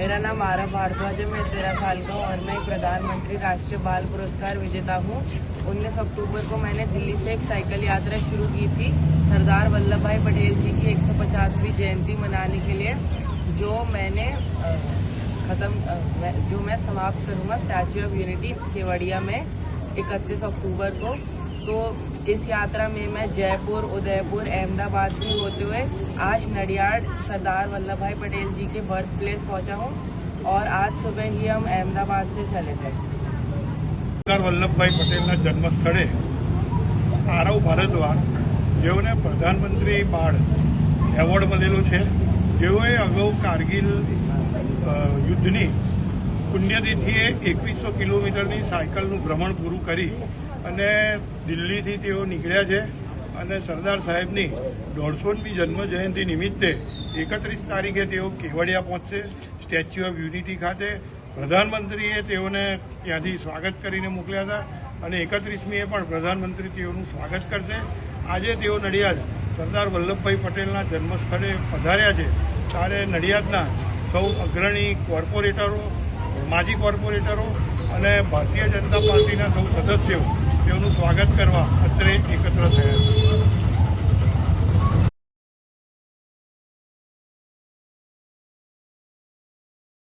मेरा नाम आरव भारद्वाज है। मैं 13 साल का हूँ और मैं प्रधानमंत्री राष्ट्रीय बाल पुरस्कार विजेता हूँ। 19 अक्टूबर को मैंने दिल्ली से एक साइकिल यात्रा शुरू की थी सरदार वल्लभ भाई पटेल जी की 150वीं जयंती मनाने के लिए, जो मैं समाप्त करूँगा स्टैच्यू ऑफ यूनिटी केवड़िया में 31 अक्टूबर को। तो इस यात्रा में मैं जयपुर, उदयपुर, अहमदाबाद से होते हुए आज नडियाड सरदार वल्लभ भाई पटेल जी के बर्थ प्लेस पहुंचा हूं और आज सुबह ही हम अहमदाबाद से चले थे। સરદાર વલ્લભભાઈ પટેલના જન્મ સ્થળે આરવ ભારદ્વાજ, જેઓને પ્રધાનમંત્રી બાળ એવોર્ડ મળેલો છે, જેઓએ અગાઉ કારગિલ યુદ્ધની પુણ્યતિથિએ 2100 કિલોમીટરની સાયકલનું ભ્રમણ પૂરું કરી અને દિલ્હીથી તેઓ નીકળ્યા છે અને સરદાર સાહેબની 150મી જન્મ જયંતિ નિમિત્તે 31 તારીખે તેઓ કેવડિયા પહોંચશે સ્ટેચ્યુ ઓફ યુનિટી ખાતે। પ્રધાનમંત્રીએ તેઓને ત્યાંથી સ્વાગત કરીને મોકલ્યા હતા અને 31મીએ પણ પ્રધાનમંત્રી તેઓનું સ્વાગત કરશે। આજે તેઓ નડિયાદ સરદાર વલ્લભભાઈ પટેલના જન્મસ્થળે પધાર્યા છે, ત્યારે નડિયાદના સૌ અગ્રણી કોર્પોરેટરો, માજી કોર્પોરેટરો અને ભારતીય જનતા પાર્ટીના સૌ સદસ્યો તેઓનું સ્વાગત કરવા અત્રે એકત્ર થયા છે।